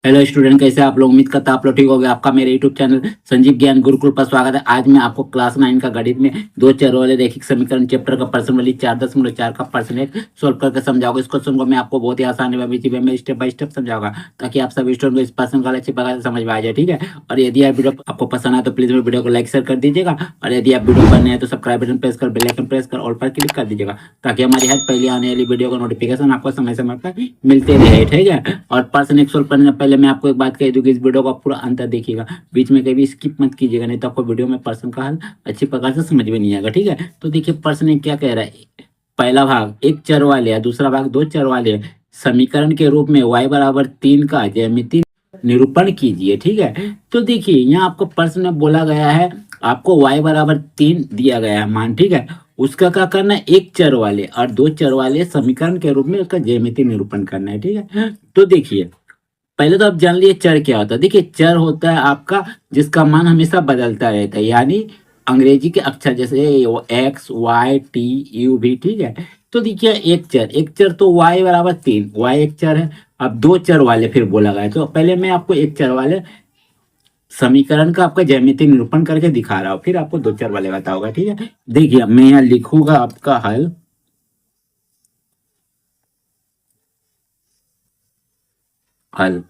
Hello student, कैसे आप लोग? उम्मीद करता आप लोग ठीक हो गए। आपका मेरे यूट्यूब चैनल संजीव ज्ञान गुरुकुल पर स्वागत है। आज मैं आपको क्लास 9 का गणित में दो चर वाले रैखिक समीकरण चैप्टर का प्रश्न वाली 4.4 का प्रश्न एक सोल्व करके समझाऊंगा। इस क्वेश्चन को मैं आपको बहुत ही आसान में स्टेप बाय स्टेप समझाऊंगा, ताकि आप सभी स्टूडेंट को इस प्रश्न का अच्छी प्रकार से समझ में आ जाए। ठीक है, और यदि आप वीडियो आपको पसंद आए तो प्लीज मेरे वीडियो को लाइक शेयर कर दीजिएगा, और यदि आप वीडियो पर नए हैं तो सब्सक्राइब बटन प्रेस कर बेल आइकन प्रेस कर ऑल पर क्लिक कर दीजिएगा, ताकि हमारी हर पहले आने वाली वीडियो का नोटिफिकेशन आपको समय समय पर मिलते रहे। ठीक है, और प्रश्न एक सोल्व करने से पहले मैं आपको एक बात कह दूं कि इस वीडियो का पूरा अंतर देखिएगा, बीच में कभी स्किप मत कीजिएगा, नहीं तो आपको वीडियो में प्रश्न का हल अच्छी प्रकार से समझ में नहीं आएगा। ठीक है, तो देखिए प्रश्न एक क्या कह रहा है। पहला भाग एक चर वाले है, दूसरा भाग दो चर वाले है। समीकरण के रूप में y बराबर 3 का ज्यामितीय निरूपण कीजिए। ठीक है, तो देखिए यहाँ आपको प्रश्न में बोला गया है, आपको y बराबर 3 दिया गया है मान। ठीक है, उसका क्या करना है, एक चर वाले और दो चर वाले समीकरण के रूप में उसका ज्यामितीय निरूपण करना है। ठीक है, तो देखिए पहले तो आप जान लिए चर क्या होता है। देखिए चर होता है आपका जिसका मान हमेशा बदलता रहता है, यानी अंग्रेजी के अक्षर जैसे एक्स वाई टी यू भी। ठीक है, तो देखिए एक चर तो y बराबर 3, y एक चर है। अब दो चर वाले फिर बोला गया है, तो पहले मैं आपको एक चर वाले समीकरण का आपका ज्यामितीय निरूपण करके दिखा रहा हूँ, फिर आपको दो चर वाले बताऊंगा। ठीक है, देखिए मैं यहाँ लिखूंगा आपका हल। हल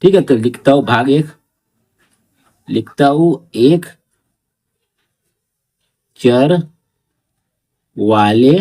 ठीक है, तो लिखता हूँ भाग एक, लिखता हूँ एक चर वाले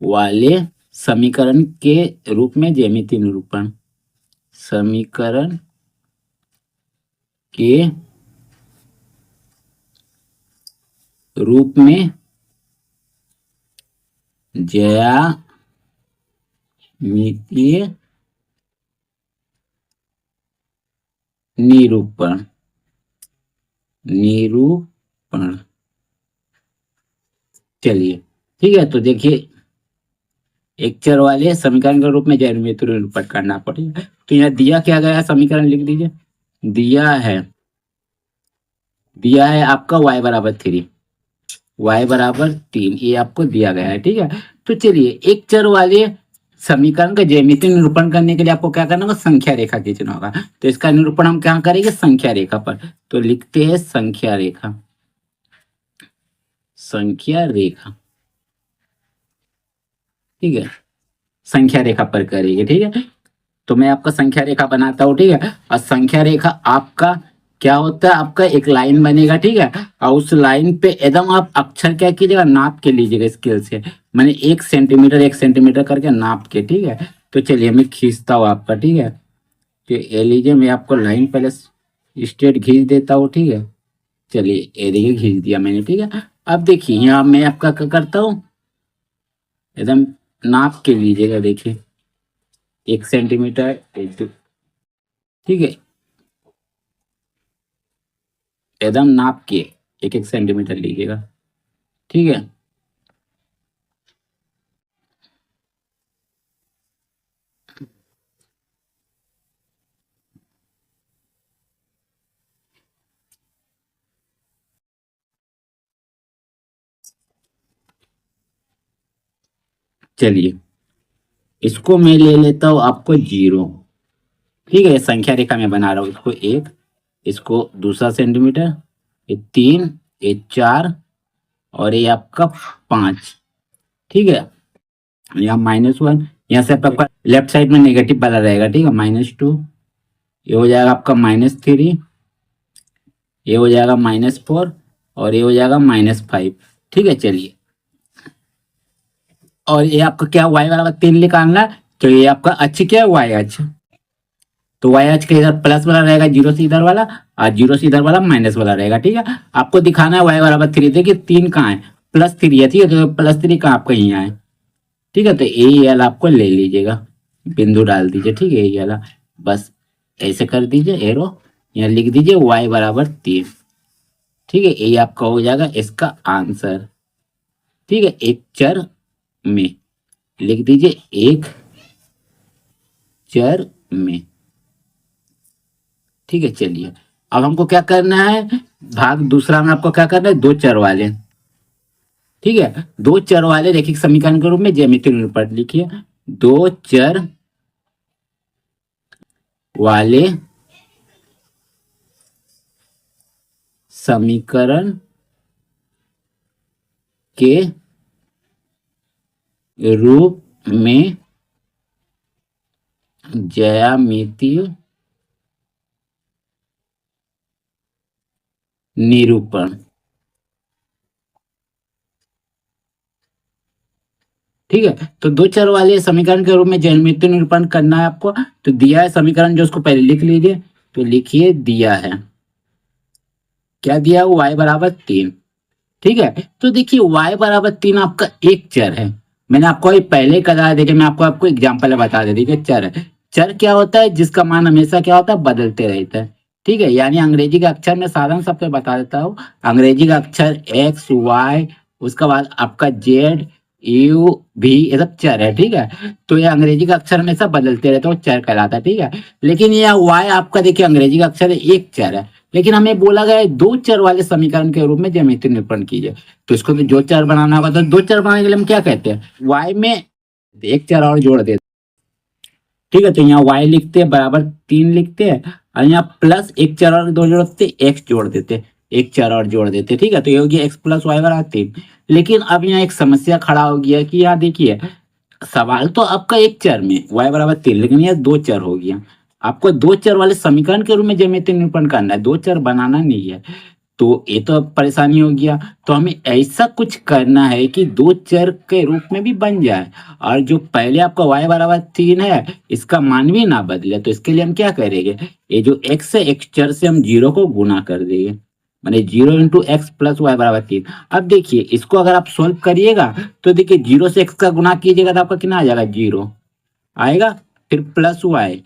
वाले समीकरण के रूप में ज्यामितीय निरूपण। समीकरण के रूप में ज्यामितीय निरूपण। निरूपण चलिए ठीक है, तो देखिए एक चर वाले समीकरण के रूप में ज्यामितीय निरूपण करना पड़ेगा। तो यहाँ दिया क्या गया है, समीकरण लिख दीजिए। दिया है आपका y बराबर 3, y बराबर 3, ये आपको दिया गया है। ठीक है, तो चलिए एक चर वाले समीकरण का ज्यामितीय निरूपण करने के लिए आपको क्या करना होगा, संख्या रेखा खींचना होगा। तो इसका निरूपण हम क्या करेंगे, संख्या रेखा पर। तो लिखते हैं संख्या रेखा। संख्या रेखा ठीक है, संख्या रेखा पर करेंगे। ठीक है, तो मैं आपका संख्या रेखा बनाता हूँ। ठीक है, और संख्या रेखा आपका क्या होता है, आपका एक लाइन बनेगा। ठीक है, और उस लाइन पे एकदम आप अक्षर क्या कीजिएगा, नाप के लीजिएगा स्केल से, मैंने 1 सेंटीमीटर करके नाप के। ठीक है, तो चलिए मैं खींचता हूँ आपका। ठीक है, तो ये लीजिए, मैं आपको लाइन पहले स्ट्रेट खींच देता हूँ। ठीक है, चलिए ये देखिए खींच दिया मैंने। ठीक है, अब देखिए यहाँ मैं आपका क्या करता हूँ, एकदम नाप के लीजिएगा। देखिए 1 सेंटीमीटर, ठीक है, एकदम नाप के 1 सेंटीमीटर लीजिएगा। ठीक है, चलिए इसको मैं ले लेता हूँ आपको 0। ठीक है, संख्या रेखा में बना रहा हूँ इसको 1, इसको दूसरा सेंटीमीटर, ये 3, ये 4, और ये आपका 5। ठीक है, यहाँ -1, यहाँ से आपका लेफ्ट साइड में नेगेटिव वाला रहेगा। ठीक है, -2, ये हो जाएगा आपका -3, ये हो जाएगा -4, और ये हो जाएगा -5। ठीक है, चलिए, और ये आपका क्या y बराबर 3 निकालना है, तो ये आपका अक्ष क्या है, y अक्ष। तो y अक्ष के इधर प्लस वाला रहेगा, जीरो से इधर वाला, और जीरो से इधर वाला माइनस वाला रहेगा। ठीक है, आपको दिखाना है y बराबर 3। देखिए 3 कहाँ है, +3 है। ठीक है, तो +3 कहाँ आपका यहाँ है। ठीक है, तो ए वाला आपको ले लीजिएगा, बिंदु डाल दीजिए। ठीक है, ये वाला बस ऐसे कर दीजिए, एरो यहाँ लिख दीजिए y बराबर 3। ठीक है, ये आपका हो जाएगा इसका आंसर। ठीक है, एक चर में लिख दीजिए, एक चर में। ठीक है, चलिए अब हमको क्या करना है, भाग दूसरा में आपको क्या करना है, दो चर वाले। ठीक है, दो चर वाले रैखिक समीकरण के रूप में ज्यामितीय निरूपण लिखिए। दो चर वाले समीकरण के रूप में ज्यामितीय निरूपण। ठीक है, तो दो चर वाले समीकरण के रूप में ज्यामितीय निरूपण करना है आपको। तो दिया है समीकरण जो, उसको पहले लिख लीजिए। तो लिखिए, दिया है, क्या दिया है, y बराबर 3। ठीक है, तो देखिए y बराबर 3 आपका एक चर है। मैंने आपको अभी पहले कहा, देखिए मैं आपको एग्जांपल बता दे, देखिए चर है। चर क्या होता है, जिसका मान हमेशा क्या होता है, बदलते रहता है। ठीक है, यानी अंग्रेजी का अक्षर में साधारण शब्द बता देता हूँ। अंग्रेजी का अक्षर एक्स वाई, उसके बाद आपका जेड यू भी, ये सब चर है। ठीक है, तो ये अंग्रेजी का अक्षर हमेशा बदलते रहते हैं, वो चर कहलाता है। ठीक है, लेकिन ये वाई आपका देखिए अंग्रेजी का अक्षर है, एक चर है। लेकिन हमें बोला गया है दो चर वाले समीकरण के रूप में ज्यामितीय निरूपण कीजिए। तो इसको तो दो चर बनाना होगा। तो दो चर बनाने के लिए हम क्या कहते हैं, y में एक चर और जोड़ देते। ठीक है, तो यहाँ y लिखते हैं बराबर 3 लिखते हैं, और यहाँ प्लस एक चर और दो जोड़ते, x जोड़ देते, एक चर और जोड़ देते। ठीक है, तो ये हो गया x प्लस वाई बराबर 3। लेकिन अब यहाँ एक समस्या खड़ा हो गया कि यहाँ देखिए, सवाल तो आपका एक चर में y बराबर 3, लेकिन यह दो चर हो गया। आपको दो चर वाले समीकरण के रूप में ज्यामितीय निरूपण करना है, दो चर बनाना नहीं है। तो ये तो अब परेशानी हो गया। तो हमें ऐसा कुछ करना है कि दो चर के रूप में भी बन जाए, और जो पहले आपका y बराबर 3 है, इसका मान भी ना बदले। तो इसके लिए हम क्या करेंगे, ये जो x है, x चर से हम जीरो को गुना कर देंगे, माने 0 इंटू एक्स प्लस वाई बराबर 3। अब देखिए इसको अगर आप सोल्व करिएगा, तो देखिए 0 से x का गुना कीजिएगा तो आपका कितना आ जाएगा, 0 आएगा। फिर प्लस वाई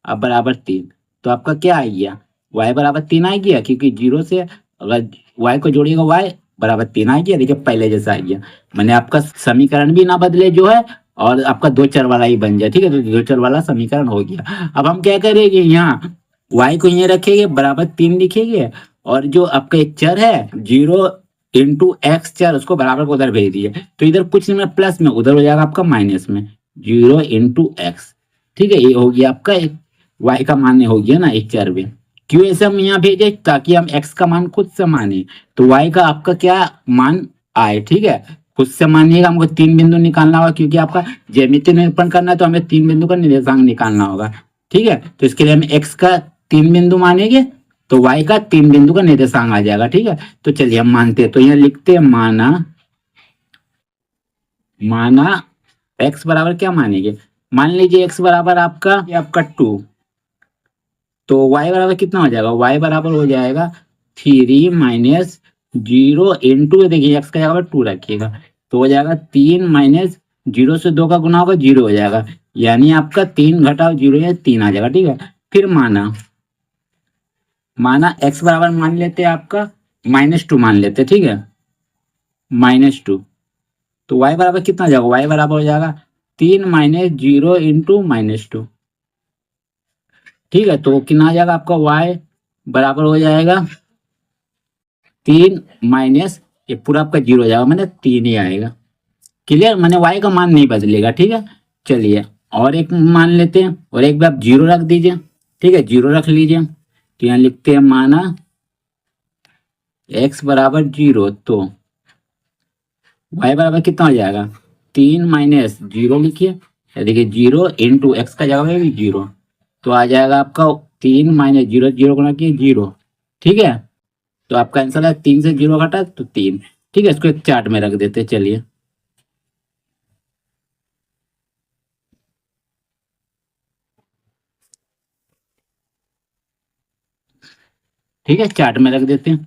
अब बराबर 3, तो आपका क्या आ गया, y बराबर 3 आ गया, क्योंकि 0 से अगर y को जोड़िएगा y बराबर 3 आ गया। देखिए पहले जैसा आ गया, मैंने आपका समीकरण भी ना बदले जो है, और आपका दो चर वाला ही बन जाए। ठीक है, तो दो चर वाला समीकरण हो गया। अब हम क्या करेंगे, यहाँ y को यहाँ रखेंगे, बराबर 3 लिखेंगे, और जो आपका एक चर है 0 इंटू एक्स चर, उसको बराबर को उधर भेज दिए। तो इधर कुछ नहीं, प्लस में, उधर हो जाएगा आपका माइनस में, 0 इंटू एक्स। ठीक है, ये हो गया आपका एक y का मान हो गया ना एक चर में। क्यों ऐसे हम यहाँ भेजे, ताकि हम x का मान खुद से माने, तो y का आपका क्या मान आए। ठीक है, खुद से मानिएगा, हमको तीन बिंदु निकालना होगा, क्योंकि आपका ज्यामितीय निरूपण करना है, तो हमें तीन बिंदु का निर्देशांक निकालना होगा। ठीक है, तो इसके लिए हम x का तीन बिंदु मानेंगे, तो y का तीन बिंदु का निर्देशांक आ जाएगा। ठीक है, तो चलिए हम मानते हैं। तो यहाँ लिखते हैं, माना, माना x बराबर क्या मानेंगे, मान लीजिए x बराबर आपका 2, तो y बराबर कितना हो जाएगा, y बराबर हो जाएगा 3 माइनस 0 इंटू, देखिए x का जगह पर 2 रखिएगा, तो हो जाएगा 3 माइनस 0 से 2 का गुना होगा, 0 हो जाएगा। यानी आपका 3 घटाओ 0 है 3 आ जाएगा। ठीक है, फिर माना, माना x बराबर मान लेते हैं आपका -2 मान लेते हैं। ठीक है, -2, तो y बराबर कितना हो जाएगा, y बराबर हो जाएगा 3 माइनस 0 इंटू -2। ठीक है, तो कितना आ जाएगा आपका y बराबर हो जाएगा 3 माइनस, ये पूरा आपका 0 हो जाएगा, मैंने 3 ही आएगा। क्लियर, मैंने y का मान नहीं बदलेगा। ठीक है, चलिए और एक मान लेते हैं, और एक बार 0 रख दीजिए। ठीक है, 0 रख लीजिए, तो यहाँ लिखते हैं, माना x बराबर 0, तो y बराबर कितना हो जाएगा, 3 माइनस 0 लिखिए, देखिए 0 इंटू एक्स का जगह है 0, तो आ जाएगा आपका 3 माइनस 0, 0 गुना किए 0। ठीक है, तो आपका आंसर है 3 से 0 घटा तो 3। ठीक है, इसको एक चार्ट में रख देते हैं, चलिए। ठीक है, चार्ट में रख देते हैं।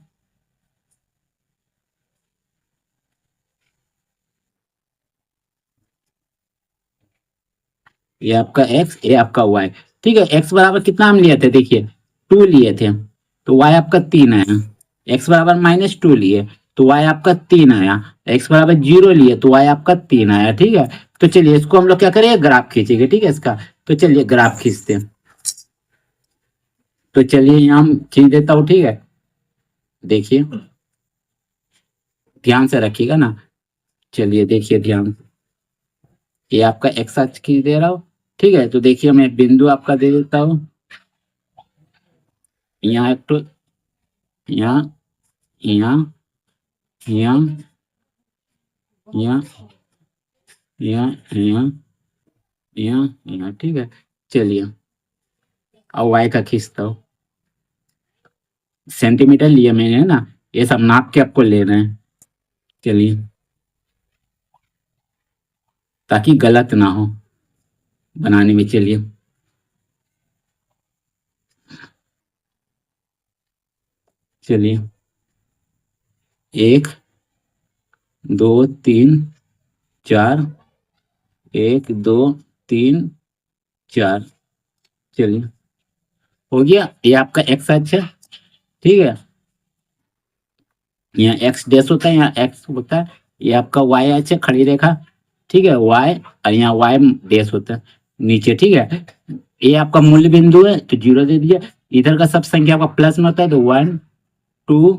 ये आपका x, ये आपका y। ठीक है, x बराबर कितना हम लिए थे, देखिए 2 लिए थे, तो y आपका 3 आया। x बराबर -2 लिए, तो y आपका 3 आया। x बराबर 0 लिए, तो y आपका 3 आया। ठीक है, तो चलिए इसको हम लोग क्या करेंगे, ग्राफ खींचेंगे। ठीक है, इसका तो चलिए ग्राफ खींचते हैं। तो चलिए यहाँ हम खींच देता हूँ। ठीक है, देखिए ध्यान से रखिएगा ना, चलिए देखिए ध्यान से। ये आपका एक्स अक्ष खींच दे रहा हूँ, ठीक है। तो देखिए मैं बिंदु आपका दे देता हूँ, यहाँ एक तो यहाँ, यहाँ, यहाँ, यहाँ, यहाँ, यहाँ, यहाँ, यहाँ, ठीक है। चलिए अब वाई का खींचता हूँ, सेंटीमीटर लिया मैंने है ना, ये सब नाप के आपको लेना है। चलिए ताकि गलत ना हो बनाने में। चलिए चलिए 1 2 3 4, 1 2 3 4। चलिए हो गया, ये आपका एक्स अक्ष है, ठीक है। यहाँ एक्स डैश होता है, यहाँ एक्स होता है, ये आपका वाई अक्ष है, खड़ी रेखा, ठीक है, वाई, और यहाँ वाई डैश होता है नीचे, ठीक है। ये आपका मूल्य बिंदु है तो 0 दे दीजिए। इधर का सब संख्या आपका प्लस में होता है तो 1 2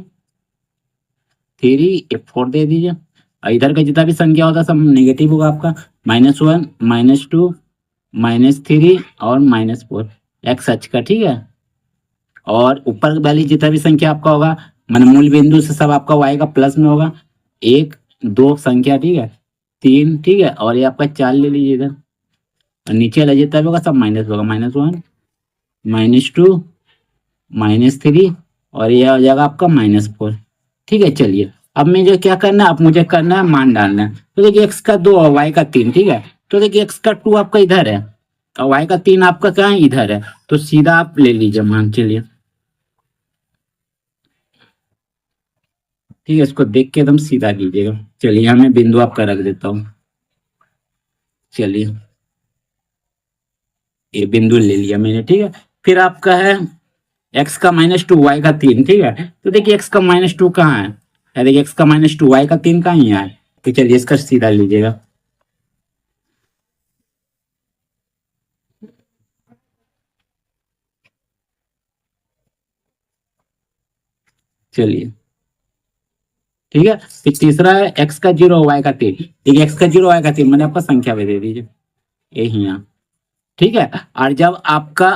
3 4 दे दीजिए। और इधर का जितना भी संख्या होता है सब नेगेटिव होगा आपका, -1 -2 -3 और -4 एक्स अक्ष का, ठीक है। और ऊपर वाली जितना भी संख्या आपका होगा मान मूल बिंदु से सब आपका वाई का प्लस में होगा, 1 2 संख्या, ठीक है, 3, ठीक है, और ये आपका 4 ले लीजिए इधर। और नीचे वाला जितना भी होगा सब माइनस होगा, -1 -2 -3 और ये हो जाएगा आपका -4, ठीक है। चलिए अब मुझे क्या करना है, अब मुझे करना है मान डालना है। तो देखिए एक्स का 2 और वाई का 3, ठीक है। तो देखिए एक्स का 2 आपका इधर है और वाई का 3 आपका कहाँ है, इधर है। तो सीधा आप ले लीजिए मान। चलिए ठीक है, इसको देख के एकदम सीधा कीजिएगा। चलिए यहाँ मैं बिंदु आपका रख देता हूँ। चलिए ये बिंदु ले लिया मैंने, ठीक है। फिर आपका है एक्स का -2 वाई का 3, ठीक है। तो देखिए एक्स का -2 कहाँ है, देखिए एक्स का -2 वाई का 3 कहाँ ही है। तो चलिए इसका सीधा लीजिएगा। चलिए ठीक है। फिर तीसरा है एक्स का 0 वाई का 3, ठीक है। एक्स का 0 वाई का 3 मैंने आपको संख्या भी दे दीजिए यही यहाँ, ठीक है। और जब आपका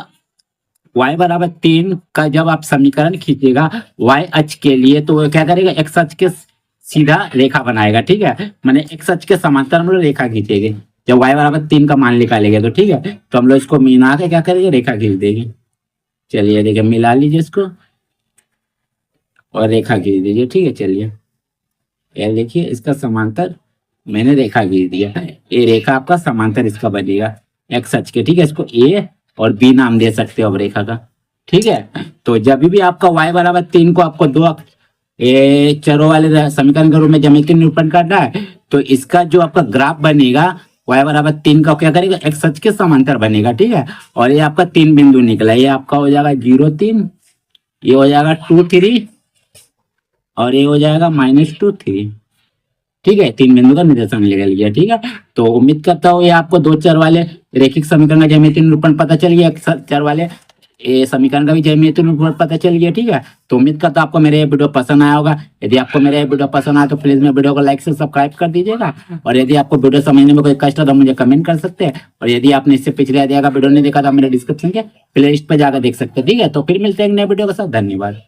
y बराबर 3 का जब आप समीकरण खींचिएगा y अक्ष के लिए, तो वो क्या करेगा, x अक्ष के सीधा रेखा बनाएगा, ठीक है। मैंने x अक्ष के समांतर हम लोग रेखा खींचेंगे जब y बराबर 3 का मान निकालेंगे, तो ठीक है। तो हम लोग इसको मिला के क्या करेंगे, रेखा खींच देंगे। चलिए देखिए मिला लीजिए इसको और रेखा खींच दीजिए, ठीक है। चलिए ये देखिए इसका समांतर मैंने रेखा खींच दिया, ये रेखा आपका समांतर इसका बनेगा एक्स अक्ष के, ठीक है। इसको ए और बी नाम दे सकते हो अब रेखा का, ठीक है। तो जब भी आपका y बराबर 3 को आपको दो चरों वाले समीकरण के रूप में ज्यामितीय निरूपण करना है, तो इसका जो आपका ग्राफ बनेगा y बराबर 3 का क्या करेगा, एक्स अक्ष के समांतर बनेगा, ठीक है। और ये आपका 3 बिंदु निकला, ये आपका हो जाएगा 0 3, ये हो जाएगा 2 3 और ये हो जाएगा -2 3, ठीक है। 3 बिंदु का निर्देशन ले लिया, ठीक है। तो उम्मीद करता हूँ ये आपको 2 चर वाले रेखिक समीकरण का ज्यामितीय निरूपण पता चल गया, चर वाले ये समीकरण का भी ज्यामितीय निरूपण पता चल गया, ठीक है। तो उम्मीद करता हूँ आपको मेरे ये वीडियो पसंद आया होगा। यदि आपको मेरा ये वीडियो पसंद आया तो प्लीज मेरे वीडियो को लाइक से सब्सक्राइब कर दीजिएगा। और यदि आपको वीडियो समझने में कोई कष्ट है तो मुझे कमेंट कर सकते हैं। और यदि आपने इससे पिछले अध्याय का वीडियो नहीं देखा तो मेरे डिस्क्रिप्शन के प्ले लिस्ट पर जाकर देख सकते हैं, ठीक है। तो फिर मिलते हैं नए वीडियो के साथ, धन्यवाद।